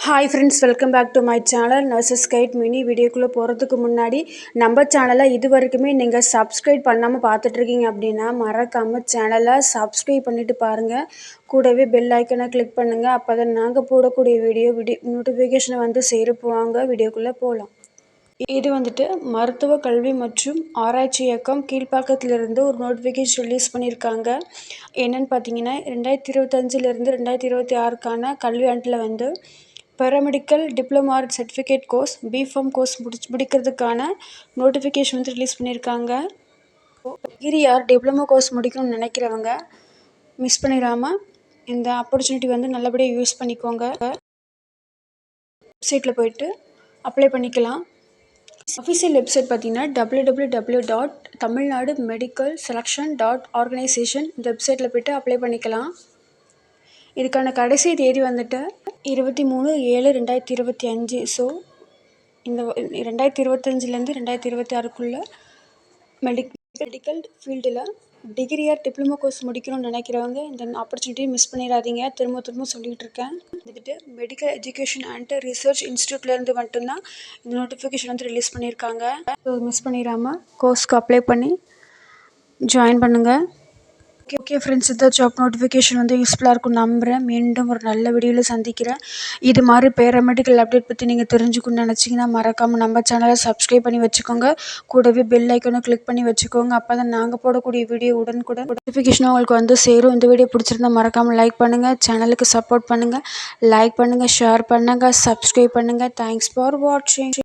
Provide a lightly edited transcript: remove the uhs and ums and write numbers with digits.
Hi friends, welcome back to my channel Nurses Guide Mini. வீடியோக்குள்ளே போகிறதுக்கு முன்னாடி நம்ம சேனலை இது வரைக்குமே நீங்கள் சப்ஸ்கிரைப் பண்ணாமல் பார்த்துட்ருக்கீங்க அப்படின்னா மறக்காமல் சேனலை சப்ஸ்கிரைப் பண்ணிவிட்டு பாருங்கள். கூடவே பெல் ஐக்கனை கிளிக் பண்ணுங்கள். அப்போ தான் நாங்கள் போடக்கூடிய வீடியோ நோட்டிஃபிகேஷனை வந்து சேருப்புவாங்க. வீடியோக்குள்ளே போகலாம். இது வந்துட்டு மருத்துவ கல்வி மற்றும் ஆராய்ச்சி இயக்கம் கீழ்ப்பாக்கத்திலிருந்து ஒரு நோட்டிஃபிகேஷன் ரிலீஸ் பண்ணியிருக்காங்க. என்னென்னு பார்த்தீங்கன்னா 2025 2026க்கான கல்வி ஆண்டில் வந்து paramedical diploma certificate course B pharm course முடிக்கிறதுக்கான நோட்டிஃபிகேஷன் வந்து ரிலீஸ் பண்ணியிருக்காங்க. டிகிரி யார் டிப்ளமோ கோர்ஸ் முடிக்கணும்னு நினைக்கிறவங்க மிஸ் பண்ணிடாமல் இந்த ஆப்பர்ச்சுனிட்டி வந்து நல்லபடியாக யூஸ் பண்ணிக்கோங்க. வெப்சைட்டில் போயிட்டு அப்ளை பண்ணிக்கலாம். அஃபிஷியல் வெப்சைட் பார்த்தீங்கன்னா www.tamilnadu.medical-selection.organization இந்த வெப்சைட்டில் போய்ட்டு அப்ளை பண்ணிக்கலாம். இதுக்கான கடைசி தேதி வந்துட்டு 23/7/2025. ஸோ இந்த 2025 2026க்குள்ளே மெடிக்கல் ஃபீல்டில் டிகிரி ஆர் டிப்ளமோ கோர்ஸ் முடிக்கணும்னு நினைக்கிறவங்க இந்த ஆப்பர்ச்சுனிட்டியை மிஸ் பண்ணிடாதீங்க. திரும்ப சொல்லிகிட்டு இருக்கேன். வந்துட்டு மெடிக்கல் எஜுகேஷன் அண்ட் ரிசர்ச் இன்ஸ்டியூட்லேருந்து மட்டும்தான் இந்த நோட்டிஃபிகேஷன் வந்து ரிலீஸ் பண்ணியிருக்காங்க. ஸோ மிஸ் பண்ணிடாமல் கோர்ஸ்க்கு அப்ளை பண்ணி ஜாயின் பண்ணுங்கள். ஓகே ஃப்ரெண்ட்ஸ், இந்த ஜாப் நோட்டிஃபிகேஷன் வந்து யூஸ்ஃபுல்லாக இருக்கும் நம்புகிறேன். மீண்டும் ஒரு நல்ல வீடியோவில் சந்திக்கிறேன். இது மாதிரி பேராமெடிக்கல் அப்டேட் பற்றி நீங்கள் தெரிஞ்சுக்கணும்னு நினச்சிங்கன்னா மறக்காமல் நம்ம சேனலை சப்ஸ்கிரைப் பண்ணி வச்சுக்கோங்க. கூடவே பெல் ஐக்கனை கிளிக் பண்ணி வச்சுக்கோங்க. அப்போ தான் நாங்கள் போடக்கூடிய வீடியோ உடனுக்குடன் நோட்டிஃபிகேஷன் உங்களுக்கு வந்து சேரும். இந்த வீடியோ பிடிச்சிருந்தா மறக்காமல் லைக் பண்ணுங்கள், சேனலுக்கு சப்போர்ட் பண்ணுங்கள், லைக் பண்ணுங்கள், ஷேர் பண்ணுங்கள், சப்ஸ்கிரைப் பண்ணுங்கள். தேங்க்ஸ் ஃபார் வாட்சிங்.